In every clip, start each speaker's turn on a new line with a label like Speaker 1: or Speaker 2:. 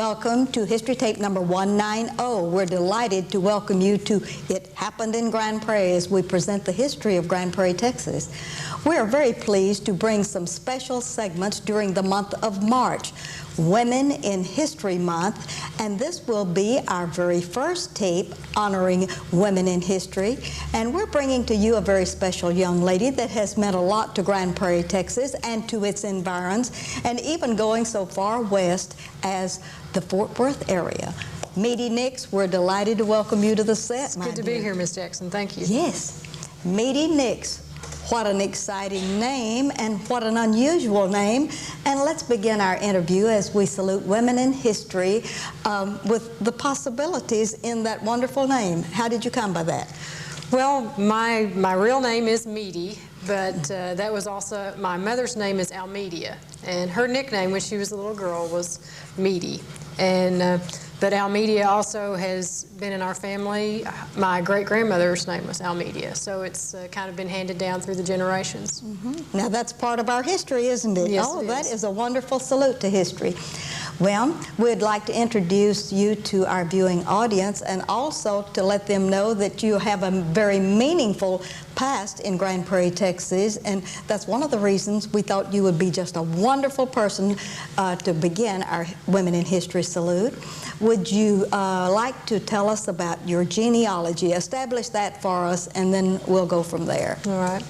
Speaker 1: Welcome to History Tape number 190. We're delighted to welcome you to It Happened in Grand Prairie as we present the history of Grand Prairie, Texas. We are very pleased to bring some special segments during the month of March, Women in History Month, and this will be our very first tape honoring women in history. And we're bringing to you a very special young lady that has meant a lot to Grand Prairie, Texas, and to its environs, and even going so far west as the Fort Worth area. Meady Nix, we're delighted to welcome you to the set.
Speaker 2: It's good to be here, Miss Jackson. Thank you.
Speaker 1: Yes. Meady Nix. What an exciting name and what an unusual name. And let's begin our interview as we salute women in history with the possibilities in that wonderful name. How did you come by that?
Speaker 2: Well, my real name is Meady, but that was also, my mother's name is Almedia, and her nickname when she was a little girl was Meady. And but Almedia also has been in our family. My great-grandmother's name was Almedia, so it's kind of been handed down through the generations.
Speaker 1: Mm-hmm. Now that's part of our history, isn't it?
Speaker 2: Yes,
Speaker 1: oh,
Speaker 2: it
Speaker 1: that
Speaker 2: is.
Speaker 1: is a wonderful salute to history. Well, we'd like to introduce you to our viewing audience and also to let them know that you have a very meaningful past in Grand Prairie, Texas, and that's one of the reasons we thought you would be just a wonderful person to begin our Women in History Salute. Would you like to tell us about your genealogy? Establish that for us, and then we'll go from there.
Speaker 2: All right.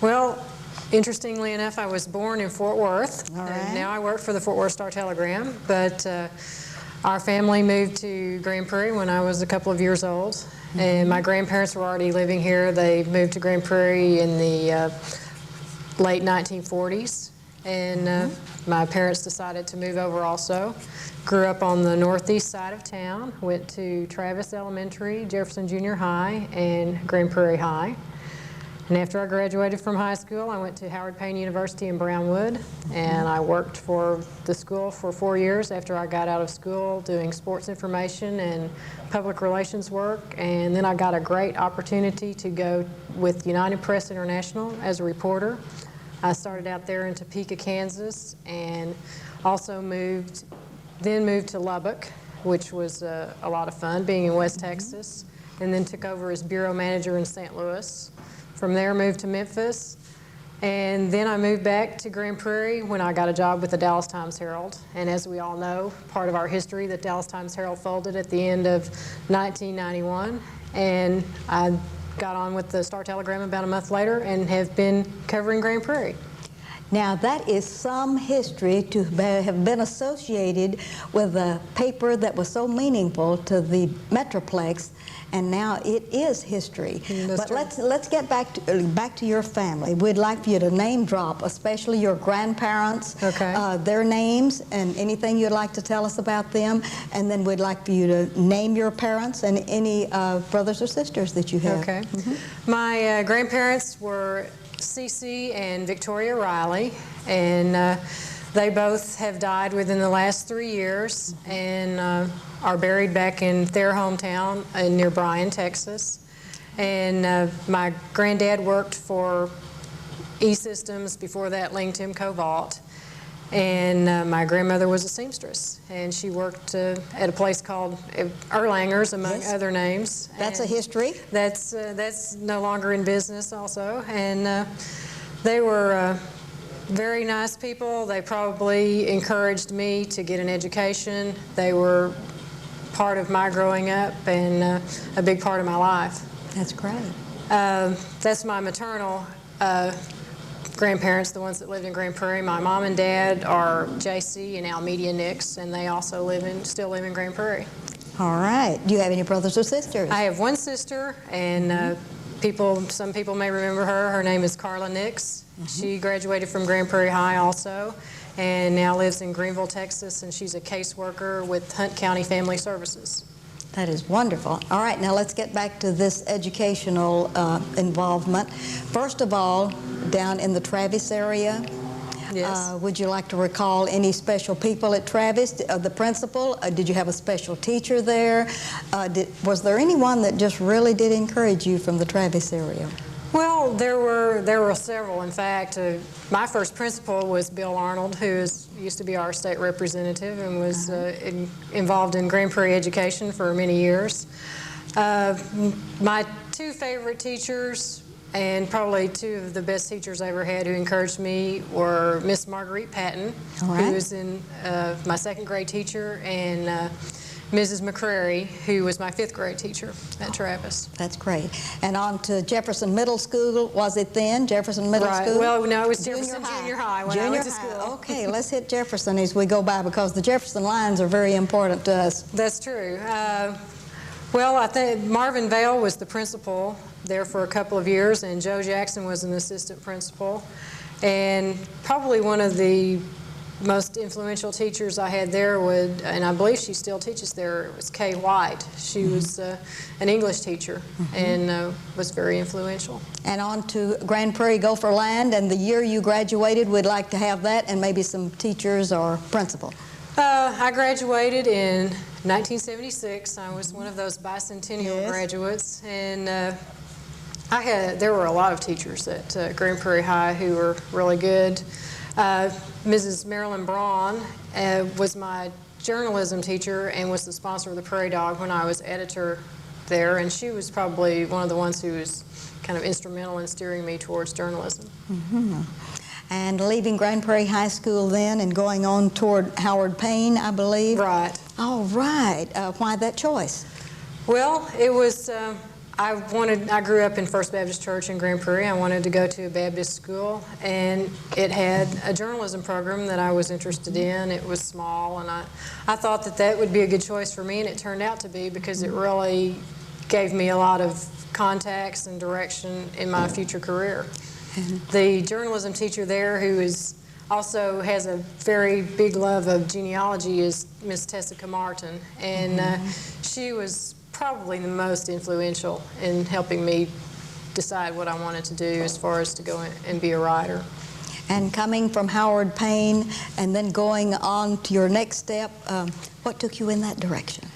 Speaker 2: Well, interestingly enough, I was born in Fort Worth, and now I work for the Fort Worth Star-Telegram, but our family moved to Grand Prairie when I was a couple of years old, and my grandparents were already living here. They moved to Grand Prairie in the late 1940s, and my parents decided to move over also. Grew up on the northeast side of town, went to Travis Elementary, Jefferson Junior High, and Grand Prairie High. And after I graduated from high school, I went to Howard Payne University in Brownwood, and I worked for the school for 4 years after I got out of school doing sports information and public relations work. And then I got a great opportunity to go with United Press International as a reporter. I started out there in Topeka, Kansas, and also moved to Lubbock, which was a lot of fun being in West Texas, and then took over as bureau manager in St. Louis. From there, moved to Memphis, and then I moved back to Grand Prairie when I got a job with the Dallas Times-Herald. And as we all know, part of our history, the Dallas Times-Herald folded at the end of 1991, and I got on with the Star-Telegram about a month later and have been covering Grand Prairie.
Speaker 1: Now that is some history to have been associated with a paper that was so meaningful to the Metroplex, and now it is history. But let's get back to your family. We'd like for you to name drop, especially your grandparents, their names, and anything you'd like to tell us about them. And then we'd like for you to name your parents and any brothers or sisters that you have.
Speaker 2: Okay. My grandparents were Cece and Victoria Riley, and they both have died within the last 3 years and are buried back in their hometown near Bryan, Texas. And my granddad worked for E-Systems, before that Lington Cobalt, and my grandmother was a seamstress, and she worked at a place called Erlanger's, among other names.
Speaker 1: That's a history.
Speaker 2: That's no longer in business also, and they were very nice people. They probably encouraged me to get an education. They were part of my growing up and a big part of my life.
Speaker 1: That's great.
Speaker 2: That's my maternal grandparents, the ones that lived in Grand Prairie. My mom and dad are J.C. and Almedia Nix, and they also still live in Grand Prairie.
Speaker 1: All right. Do you have any brothers or sisters?
Speaker 2: I have one sister, and some people may remember her. Her name is Carla Nix. She graduated from Grand Prairie High also, and now lives in Greenville, Texas, and she's a caseworker with Hunt County Family Services.
Speaker 1: That is wonderful. All right, now let's get back to this educational involvement. First of all, down in the Travis area, would you like to recall any special people at Travis? The principal, did you have a special teacher there? Was there anyone that just really did encourage you from the Travis area?
Speaker 2: Well, there were several. In fact, my first principal was Bill Arnold, who used to be our state representative and was involved in Grand Prairie education for many years. My two favorite teachers, and probably two of the best teachers I ever had who encouraged me, were Miss Marguerite Patton, who was my second grade teacher, and Mrs. McCrary, who was my fifth grade teacher at Travis.
Speaker 1: That's great. And on to Jefferson Middle School, was it then, Jefferson Middle School?
Speaker 2: Well, no, it was Jefferson Junior High when I went to school.
Speaker 1: Okay, let's hit Jefferson as we go by, because the Jefferson lines are very important to us.
Speaker 2: That's true. Well, I think Marvin Vale was the principal there for a couple of years, and Joe Jackson was an assistant principal. And probably one of the most influential teachers I had there and I believe she still teaches there, was Kay White. She was an English teacher and was very influential. And
Speaker 1: on to Grand Prairie Gopher Land, and the year you graduated, we'd like to have that and maybe some teachers or principal.
Speaker 2: I graduated in 1976. I was one of those bicentennial graduates, and there were a lot of teachers at Grand Prairie High who were really good. Mrs. Marilyn Braun was my journalism teacher and was the sponsor of the Prairie Dog when I was editor there, and she was probably one of the ones who was kind of instrumental in steering me towards journalism.
Speaker 1: And leaving Grand Prairie High School then and going on toward Howard Payne, I believe?
Speaker 2: Right.
Speaker 1: All right. Why that choice?
Speaker 2: Well, it was, I grew up in First Baptist Church in Grand Prairie. I wanted to go to a Baptist school, and it had a journalism program that I was interested in. It was small, and I thought that would be a good choice for me, and it turned out to be, because it really gave me a lot of contacts and direction in my future career. The journalism teacher there, who also has a very big love of genealogy, is Miss Tessica Martin, and she was probably the most influential in helping me decide what I wanted to do as far as to go and be a writer.
Speaker 1: And coming from Howard Payne and then going on to your next step, what took you in that direction?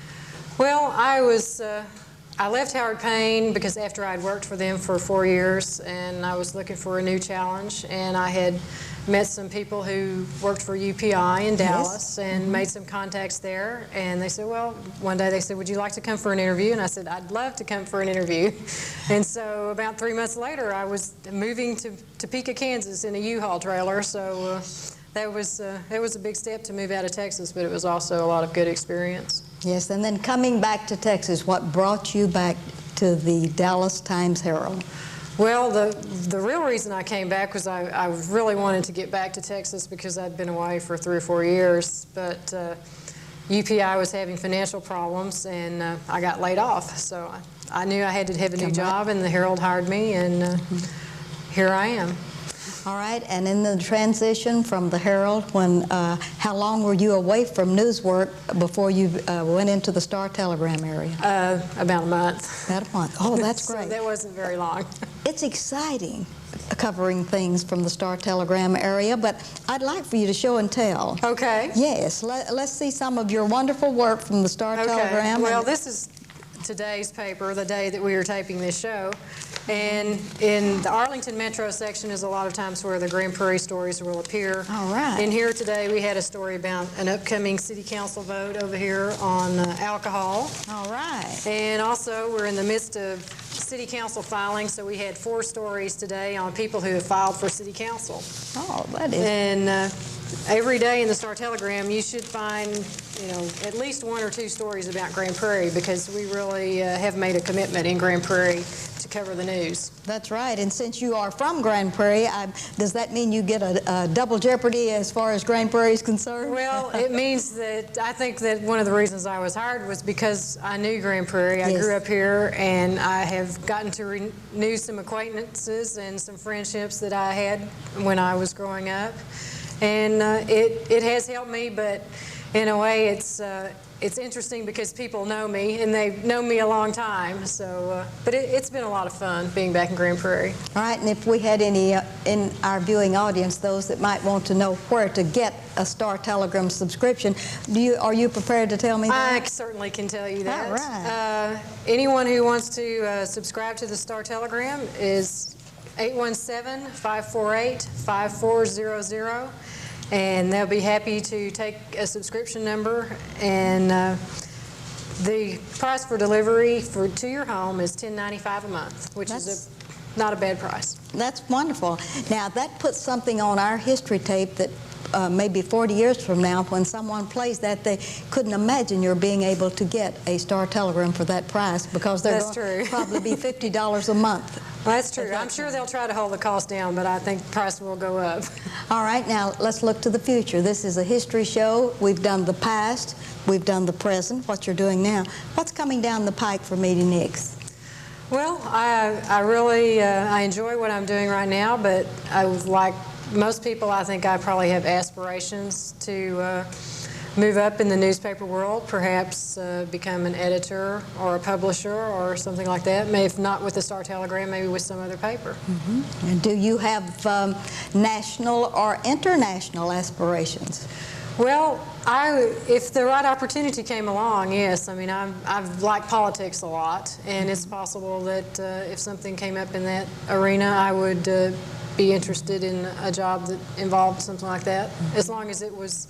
Speaker 2: Well, I left Howard Payne because after I'd worked for them for 4 years, and I was looking for a new challenge, and I had met some people who worked for UPI in Dallas and made some contacts there, and they said, well, one day they said, would you like to come for an interview? And I said, I'd love to come for an interview. And so about 3 months later, I was moving to Topeka, Kansas in a U-Haul trailer, so it was a big step to move out of Texas, but it was also a lot of good experience.
Speaker 1: Yes, and then coming back to Texas, what brought you back to the Dallas Times-Herald?
Speaker 2: Well, the real reason I came back was I really wanted to get back to Texas because I'd been away for 3 or 4 years, but UPI was having financial problems, and I got laid off. So I knew I had to have a new job, and the Herald hired me, and here I am.
Speaker 1: All right, and in the transition from the Herald, how long were you away from news work before you went into the Star-Telegram area?
Speaker 2: About a month.
Speaker 1: About a month. Oh, that's great.
Speaker 2: So that wasn't very long.
Speaker 1: It's exciting covering things from the Star-Telegram area, but I'd like for you to show and tell.
Speaker 2: Okay.
Speaker 1: Yes, let's see some of your wonderful work from the Star-Telegram.
Speaker 2: Okay. Well, this is today's paper, the day that we were taping this show. And in the Arlington Metro section is a lot of times where the Grand Prairie stories will appear.
Speaker 1: All right.
Speaker 2: And here today we had a story about an upcoming city council vote over here on alcohol.
Speaker 1: All right.
Speaker 2: And also we're in the midst of city council filing, so we had 4 stories today on people who have filed for city council.
Speaker 1: Oh, that is.
Speaker 2: And every day in the Star-Telegram you should find, at least 1 or 2 stories about Grand Prairie, because we really have made a commitment in Grand Prairie to cover the news.
Speaker 1: That's right, and since you are from Grand Prairie, does that mean you get a double jeopardy as far as Grand Prairie is concerned?
Speaker 2: Well, it means that I think that one of the reasons I was hired was because I knew Grand Prairie. I grew up here, and I have gotten to renew some acquaintances and some friendships that I had when I was growing up. And it has helped me, but in a way it's interesting because people know me, and they've known me a long time. So, but it's been a lot of fun being back in Grand Prairie.
Speaker 1: All right, and if we had any in our viewing audience, those that might want to know where to get a Star-Telegram subscription, are you prepared to tell me that?
Speaker 2: I certainly can tell you that.
Speaker 1: All right.
Speaker 2: Anyone who wants to subscribe to the Star-Telegram 817-548-5400, and they'll be happy to take a subscription number. And the price for delivery to your home is $10.95 a month, which is not a bad price.
Speaker 1: That's wonderful. Now, that puts something on our history tape that maybe 40 years from now, when someone plays that, they couldn't imagine you're being able to get a Star Telegram for that price, because they're going to probably be $50 a month.
Speaker 2: Well, that's true. I'm sure they'll try to hold the cost down, but I think the price will go up.
Speaker 1: All right, now let's look to the future. This is a history show. We've done the past, we've done the present, what you're doing now. What's coming down the pike for Meady Nix?
Speaker 2: Well, I really I enjoy what I'm doing right now, but I would like most people, I think I probably have aspirations to move up in the newspaper world, perhaps become an editor or a publisher or something like that. Maybe if not with the Star Telegram, maybe with some other paper.
Speaker 1: Mm-hmm. And do you have national or international aspirations?
Speaker 2: Well, if the right opportunity came along, yes. I mean, I've liked politics a lot, and it's possible that if something came up in that arena, I would be interested in a job that involved something like that, as long as it was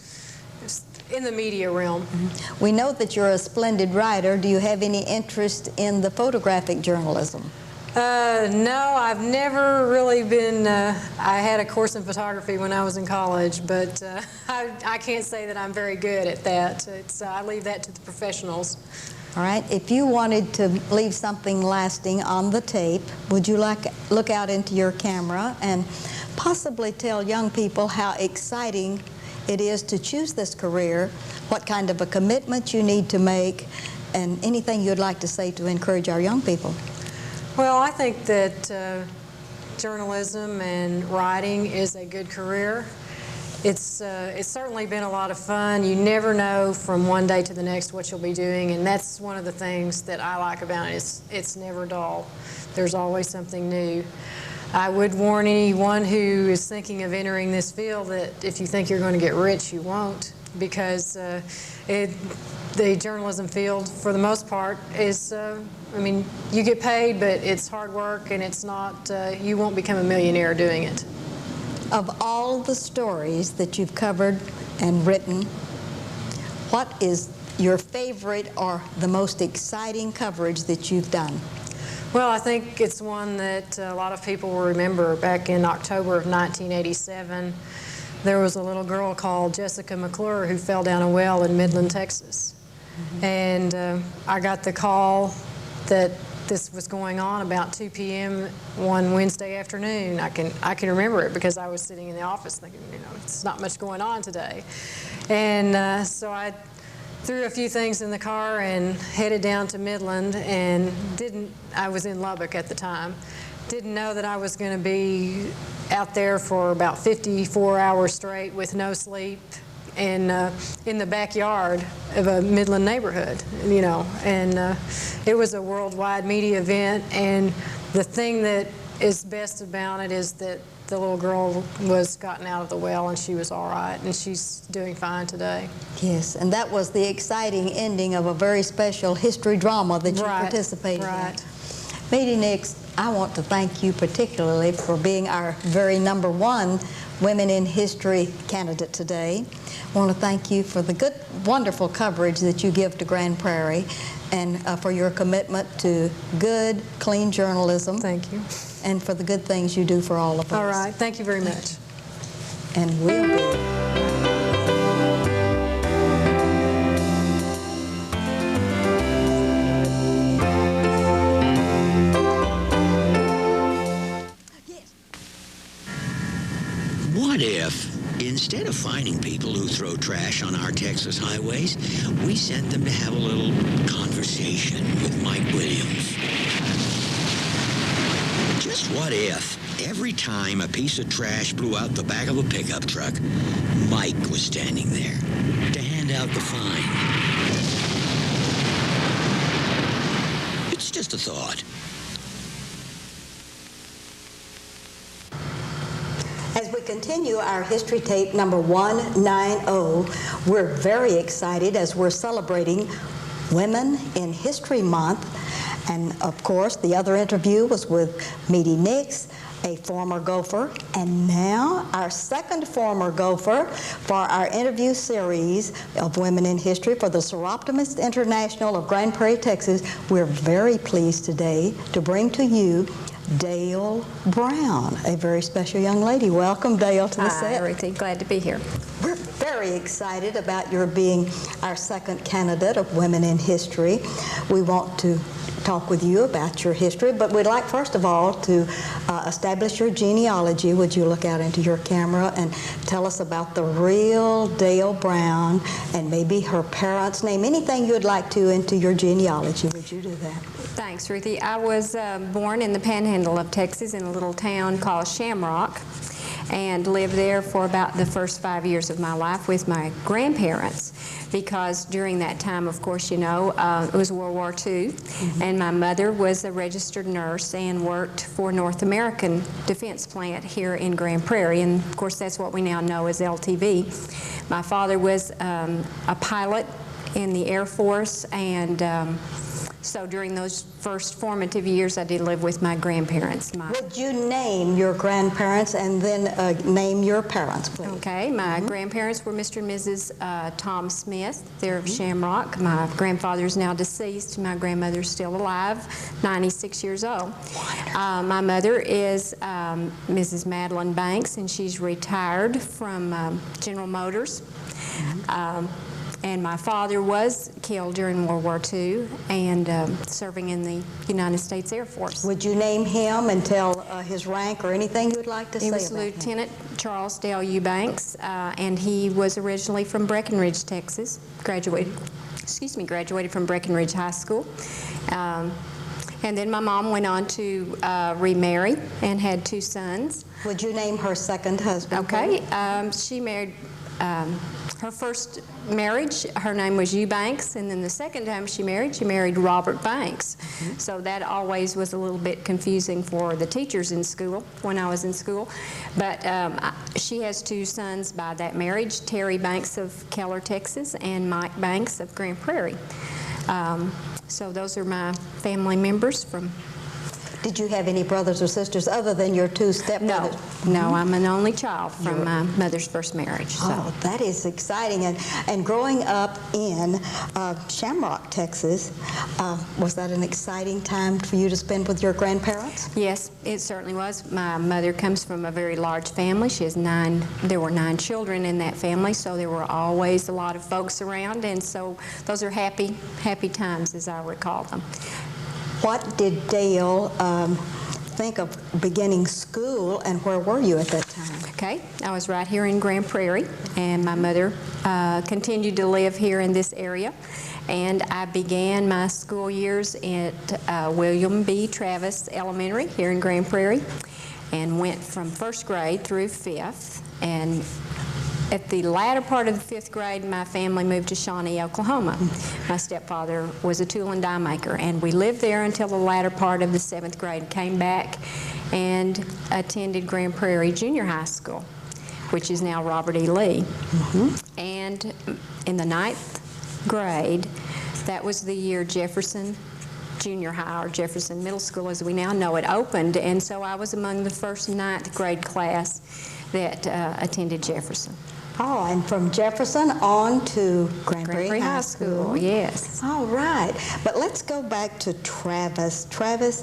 Speaker 2: in the media realm.
Speaker 1: Mm-hmm. We know that you're a splendid writer. Do you have any interest in the photographic journalism?
Speaker 2: No, I've never really been, I had a course in photography when I was in college, but I can't say that I'm very good at that. I leave that to the professionals.
Speaker 1: All right, if you wanted to leave something lasting on the tape, would you look out into your camera and possibly tell young people how exciting it is to choose this career, what kind of a commitment you need to make, and anything you'd like to say to encourage our young people?
Speaker 2: Well, I think that journalism and writing is a good career. It's certainly been a lot of fun. You never know from one day to the next what you'll be doing, and that's one of the things that I like about it. It's never dull. There's always something new. I would warn anyone who is thinking of entering this field that if you think you're going to get rich, you won't, because the journalism field, for the most part, is, I mean, you get paid, but it's hard work, and it's not, you won't become a millionaire doing it.
Speaker 1: Of all the stories that you've covered and written, what is your favorite or the most exciting coverage that you've done?
Speaker 2: Well, I think it's one that a lot of people will remember. Back in October of 1987, there was a little girl called Jessica McClure who fell down a well in Midland, Texas. Mm-hmm. And I got the call that this was going on about 2 p.m. one Wednesday afternoon. I can remember it because I was sitting in the office thinking, you know, it's not much going on today. And so I threw a few things in the car and headed down to Midland, and I was in Lubbock at the time, didn't know that I was going to be out there for about 54 hours straight with no sleep, and in the backyard of a Midland neighborhood, you know. And it was a worldwide media event, and the thing that is best about it is that the little girl was gotten out of the well, and she was all right, and she's doing fine today.
Speaker 1: Yes, and that was the exciting ending of a very special history drama that you participated in. Meady Nix, I want to thank you particularly for being our very #1 Women in History candidate today. I want to thank you for the good, wonderful coverage that you give to Grand Prairie, and for your commitment to good, clean journalism.
Speaker 2: Thank you.
Speaker 1: And for the good things you do for all of us.
Speaker 2: All right. Thank you very much.
Speaker 1: And we'll be.
Speaker 3: What if, instead of finding people who throw trash on our Texas highways, we sent them to have a little conversation with Mike Williams? Just what if, every time a piece of trash blew out the back of a pickup truck, Mike was standing there to hand out the fine? It's just a thought.
Speaker 1: As we continue our history tape number 190, we're very excited as we're celebrating Women in History Month. And of course, the other interview was with Meady Nix, a former Gopher, and now our second former Gopher for our interview series of Women in History for the Seroptimist International of Grand Prairie, Texas. We're very pleased today to bring to you Dale Brown, a very special young lady. Welcome, Dale, to the set.
Speaker 4: Hi, Ruthie. Glad to be here.
Speaker 1: We're very excited about your being our second candidate of Women in History. We want to talk with you about your history, but we'd like first of all to establish your genealogy. Would you look out into your camera and tell us about the real Dale Brown and maybe her parents' name, anything you'd like to into your genealogy? Would you do that?
Speaker 4: Thanks, Ruthie. I was born in the panhandle of Texas in a little town called Shamrock, and lived there for about the first 5 years of my life with my grandparents, because during that time, of course, you know, it was World War II, and my mother was a registered nurse and worked for North American Defense Plant here in Grand Prairie, and of course that's what we now know as LTV. My father was a pilot in the Air Force, and so during those first formative years, I did live with my grandparents.
Speaker 1: Would you name your grandparents and then name your parents, please?
Speaker 4: Okay, my grandparents were Mr. and Mrs. Tom Smith. They're of Shamrock. My grandfather is now deceased. My grandmother's still alive, 96 years old. My mother is Mrs. Madeline Banks, and she's retired from General Motors. And my father was killed during World War II and serving in the United States Air Force.
Speaker 1: Would you name him and tell his rank or anything you'd like to say about him?
Speaker 4: He was Lieutenant Charles Dale Eubanks, and he was originally from Breckenridge, Texas. Graduated from Breckenridge High School. And then my mom went on to remarry and had 2 sons.
Speaker 1: Would you name her second husband?
Speaker 4: Okay. She married, her first marriage, her name was Eubanks, and then the second time she married Robert Banks. So that always was a little bit confusing for the teachers in school when I was in school. But she has 2 sons by that marriage, Terry Banks of Keller, Texas, and Mike Banks of Grand Prairie. So those are my family members from...
Speaker 1: Did you have any brothers or sisters other than your 2 stepbrothers?
Speaker 4: No, I'm an only child from my mother's first marriage. So.
Speaker 1: Oh, that is exciting. And growing up in Shamrock, Texas, was that an exciting time for you to spend with your grandparents?
Speaker 4: Yes, it certainly was. My mother comes from a very large family. She has there were 9 children in that family, so there were always a lot of folks around, and so those are happy times as I recall them.
Speaker 1: What did Dale think of beginning school, and where were you at that time?
Speaker 4: Okay, I was right here in Grand Prairie, and my mother continued to live here in this area. And I began my school years at William B. Travis Elementary here in Grand Prairie, and went from 1st grade through 5th. And at the latter part of the 5th grade, my family moved to Shawnee, Oklahoma. My stepfather was a tool and die maker, and we lived there until the latter part of the 7th grade, came back and attended Grand Prairie Junior High School, which is now Robert E. Lee. And in the 9th grade, that was the year Jefferson Junior High, or Jefferson Middle School as we now know it, opened, and so I was among the first 9th grade class that attended Jefferson.
Speaker 1: Oh, and from Jefferson on to Grand Prairie High School.
Speaker 4: Yes.
Speaker 1: All right. But let's go back to Travis. Travis,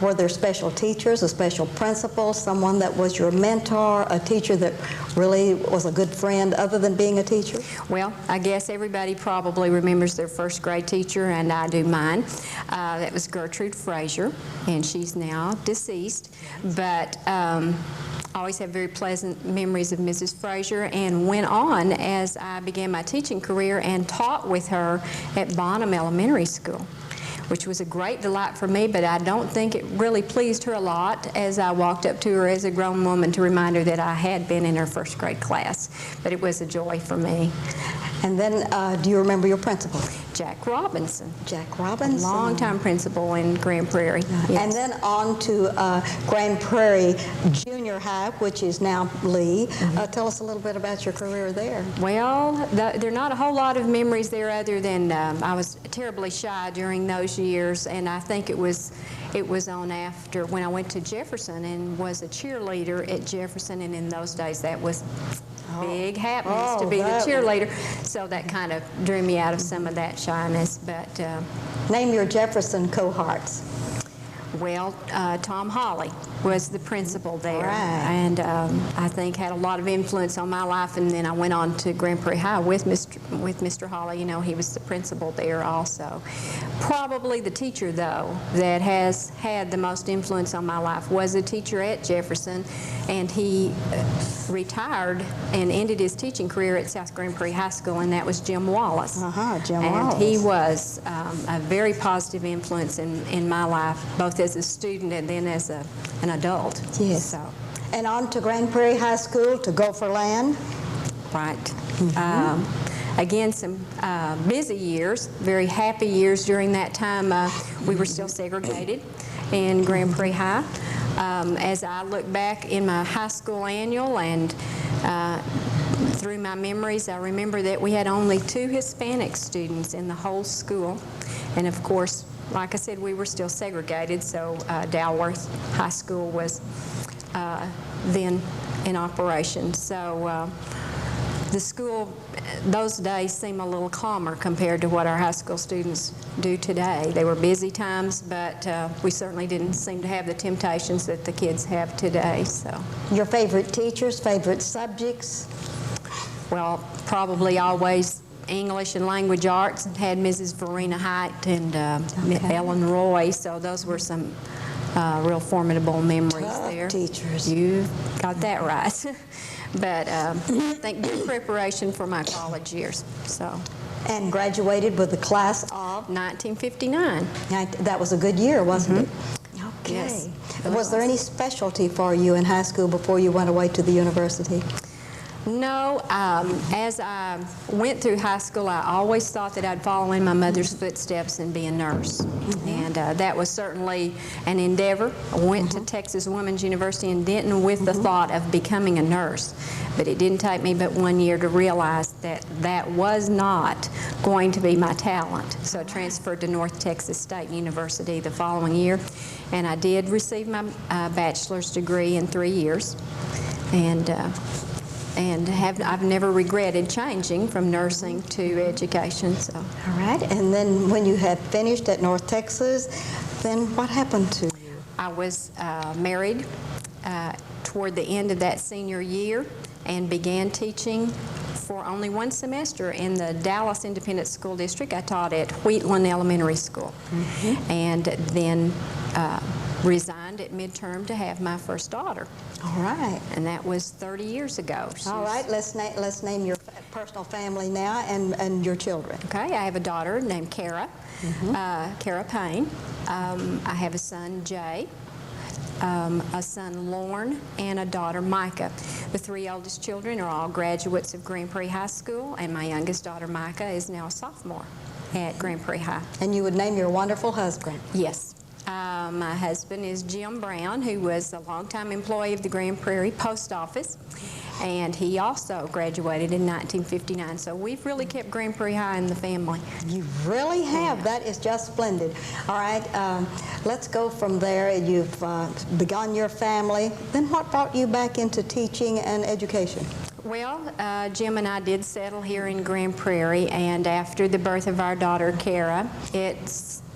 Speaker 1: were there special teachers, a special principal, someone that was your mentor, a teacher that really was a good friend other than being a teacher?
Speaker 4: Well, I guess everybody probably remembers their 1st grade teacher, and I do mine. That was Gertrude Frazier, and she's now deceased. But I always have very pleasant memories of Mrs. Frazier, and went on as I began my teaching career and taught with her at Bonham Elementary School, which was a great delight for me, but I don't think it really pleased her a lot as I walked up to her as a grown woman to remind her that I had been in her 1st grade class. But it was a joy for me.
Speaker 1: And then, do you remember your principal?
Speaker 4: Jack Robinson.
Speaker 1: Jack Robinson.
Speaker 4: Longtime principal in Grand Prairie. Yes.
Speaker 1: And then on to Grand Prairie Junior High, which is now Lee. Tell us a little bit about your career there.
Speaker 4: Well, there are not a whole lot of memories there other than I was terribly shy during those years, and I think it was on after when I went to Jefferson and was a cheerleader at Jefferson, and in those days that was big happenings to be the cheerleader, so that kind of drew me out of some of that shyness. But
Speaker 1: name your Jefferson cohorts.
Speaker 4: Well, Tom Hawley was the principal there,
Speaker 1: Right.
Speaker 4: and I think had a lot of influence on my life. And then I went on to Grand Prairie High with Mr. Hawley. You know, he was the principal there also. Probably the teacher, though, that has had the most influence on my life was a teacher at Jefferson, and he retired and ended his teaching career at South Grand Prairie High School, and that was Jim Wallace.
Speaker 1: Jim Wallace.
Speaker 4: And he was a very positive influence in my life, both as a student and then as an adult.
Speaker 1: Yes.
Speaker 4: So,
Speaker 1: And on to Grand Prairie High School to Gopher Land.
Speaker 4: right. Again, some busy years, very happy years during that time. We were still segregated in Grand Prairie High. As I look back in my high school annual and through my memories, I remember that we had only 2 Hispanic students in the whole school. And of course, like I said, we were still segregated, so Dalworth High School was then in operation. So the school, those days seem a little calmer compared to what our high school students do today. They were busy times, but we certainly didn't seem to have the temptations that the kids have today. So,
Speaker 1: Your favorite teachers, favorite subjects?
Speaker 4: well, probably always English and language arts, and had Mrs. Verena Height and Ellen Roy, so those were some real formidable memories
Speaker 1: Tough
Speaker 4: there.
Speaker 1: teachers.
Speaker 4: You got that right. But I think good preparation for my college years. So,
Speaker 1: And graduated with the class of?
Speaker 4: 1959.
Speaker 1: That was a good year, wasn't it? Okay.
Speaker 4: Yes,
Speaker 1: Was there any specialty for you in high school before you went away to the university?
Speaker 4: No, as I went through high school, I always thought that I'd follow in my mother's footsteps and be a nurse. And that was certainly an endeavor. I went to Texas Women's University in Denton with the thought of becoming a nurse. But it didn't take me but 1 year to realize that that was not going to be my talent. So I transferred to North Texas State University the following year. And I did receive my bachelor's degree in 3 years. And I've never regretted changing from nursing to education. So.
Speaker 1: All right. And then when you had finished at North Texas, then what happened to you?
Speaker 4: I was married toward the end of that senior year and began teaching for only 1 semester in the Dallas Independent School District. I taught at Wheatland Elementary School. And then resigned at midterm to have my first daughter.
Speaker 1: All right.
Speaker 4: And that was 30 years ago.
Speaker 1: All right. Let's name your personal family now and your children.
Speaker 4: Okay, I have a daughter named Kara, Kara Payne. I have a son, Jay, a son, Lorne, and a daughter, Micah. The 3 oldest children are all graduates of Grand Prairie High School, and my youngest daughter, Micah, is now a sophomore at Grand Prairie High.
Speaker 1: And you would name your wonderful husband?
Speaker 4: Yes. My husband is Jim Brown, who was a longtime employee of the Grand Prairie Post Office, and he also graduated in 1959. So we've really kept Grand Prairie High in the family.
Speaker 1: You really have.
Speaker 4: Yeah.
Speaker 1: That is just splendid. All right, let's go from there. You've begun your family. Then what brought you back into teaching and education?
Speaker 4: Well, Jim and I did settle here in Grand Prairie, and after the birth of our daughter, Kara, it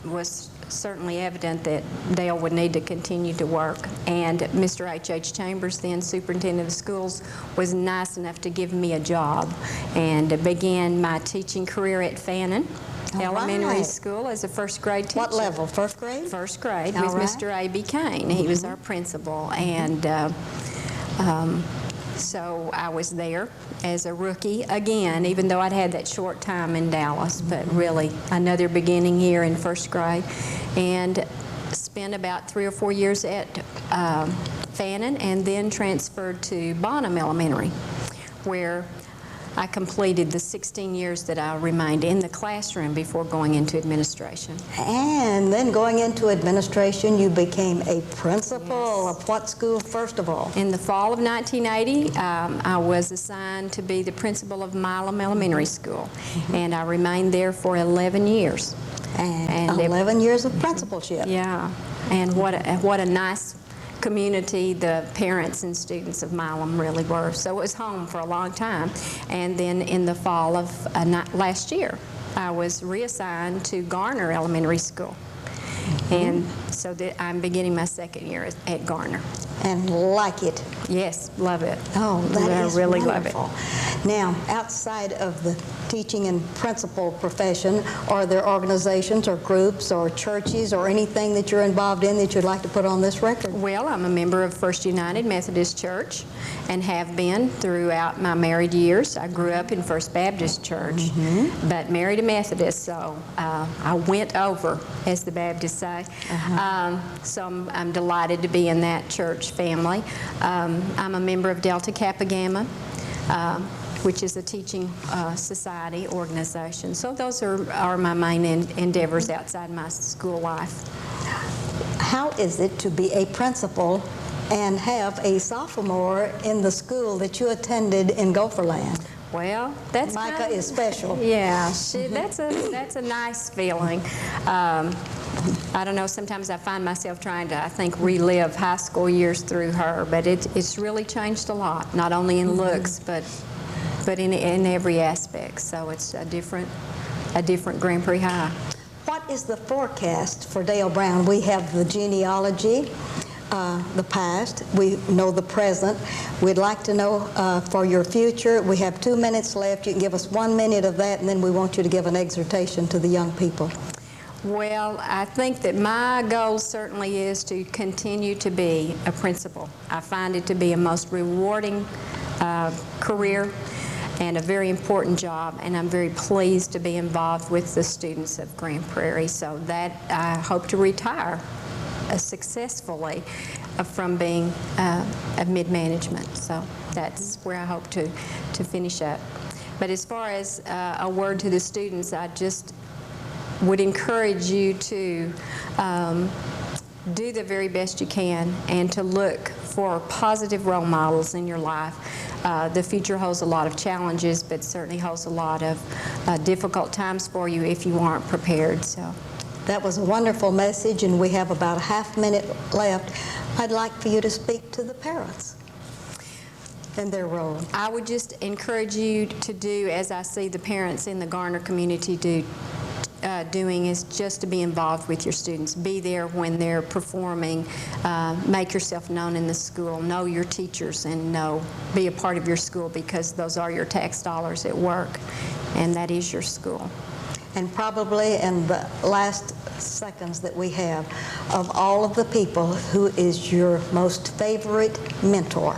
Speaker 4: was certainly evident that Dale would need to continue to work. And Mr. H.H. Chambers, then superintendent of schools, was nice enough to give me a job and began my teaching career at Fannin Elementary School as a first grade teacher.
Speaker 1: What level? First grade?
Speaker 4: First grade
Speaker 1: All
Speaker 4: with
Speaker 1: right.
Speaker 4: Mr. A.B. Kane. He was our principal. And so I was there as a rookie again, even though I'd had that short time in Dallas, but really another beginning here in first grade. And spent about 3 or 4 years at Fannin, and then transferred to Bonham Elementary, where I completed the 16 years that I remained in the classroom before going into administration.
Speaker 1: And then going into administration, you became a principal of what school, first of all?
Speaker 4: In the fall of 1980, I was assigned to be the principal of Milam Elementary School, and I remained there for 11 years.
Speaker 1: And 11 years of principalship.
Speaker 4: Yeah, and what a nice community the parents and students of Milam really were. So it was home for a long time. And then in the fall of last year, I was reassigned to Garner Elementary School. And so I'm beginning my second year at Garner.
Speaker 1: And like it?
Speaker 4: Yes, love it.
Speaker 1: Oh, that is
Speaker 4: really
Speaker 1: wonderful.
Speaker 4: Love it.
Speaker 1: Now, outside of the teaching and principal profession, are there organizations or groups or churches or anything that you're involved in that you'd like to put on this record?
Speaker 4: Well, I'm a member of First United Methodist Church and have been throughout my married years. I grew up in First Baptist Church, but married a Methodist, so I went over, as the Baptists say. So I'm delighted to be in that church family. I'm a member of Delta Kappa Gamma, which is a teaching society organization. So those are my main endeavors outside my school life.
Speaker 1: How is it to be a principal and have a sophomore in the school that you attended in Gopherland?
Speaker 4: Well, that's
Speaker 1: Micah is special.
Speaker 4: Yeah, that's a nice feeling. I don't know, sometimes I find myself trying to, I think, relive high school years through her, but it's really changed a lot, not only in looks, but in every aspect. So it's a different Grand Prairie High.
Speaker 1: What is the forecast for Dale Brown? We have the genealogy, the past, we know the present. We'd like to know for your future. We have 2 minutes left. You can give us 1 minute of that, and then we want you to give an exhortation to the young people.
Speaker 4: Well, I think that my goal certainly is to continue to be a principal. I find it to be a most rewarding career and a very important job, and I'm very pleased to be involved with the students of Grand Prairie, so that I hope to retire successfully from being a mid-management. So that's where I hope to finish up. But as far as a word to the students, I just would encourage you to do the very best you can and to look for positive role models in your life. The future holds a lot of challenges, but certainly holds a lot of difficult times for you if you aren't prepared. So
Speaker 1: that was a wonderful message, and we have about a half minute left. I'd like for you to speak to the parents and their role.
Speaker 4: I would just encourage you to do as I see the parents in the Garner community doing, is just to be involved with your students. Be there when they're performing. Make yourself known in the school. Know your teachers and be a part of your school, because those are your tax dollars at work, and that is your school.
Speaker 1: And probably in the last seconds that we have, of all of the people, who is your most favorite mentor?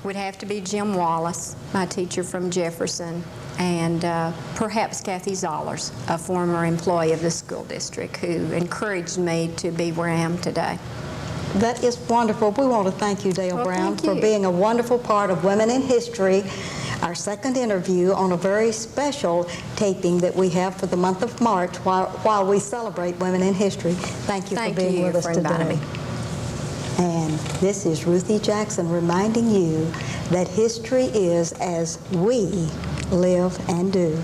Speaker 4: Would have to be Jim Wallace, my teacher from Jefferson, and perhaps Kathy Zollers, a former employee of the school district, who encouraged me to be where I am today.
Speaker 1: That is wonderful. We want to thank you, Dale Brown, for being a wonderful part of Women in History, our second interview on a very special taping that we have for the month of March while we celebrate Women in History. Thank you for being with us today. And this is Ruthie Jackson reminding you that history is as we live and do.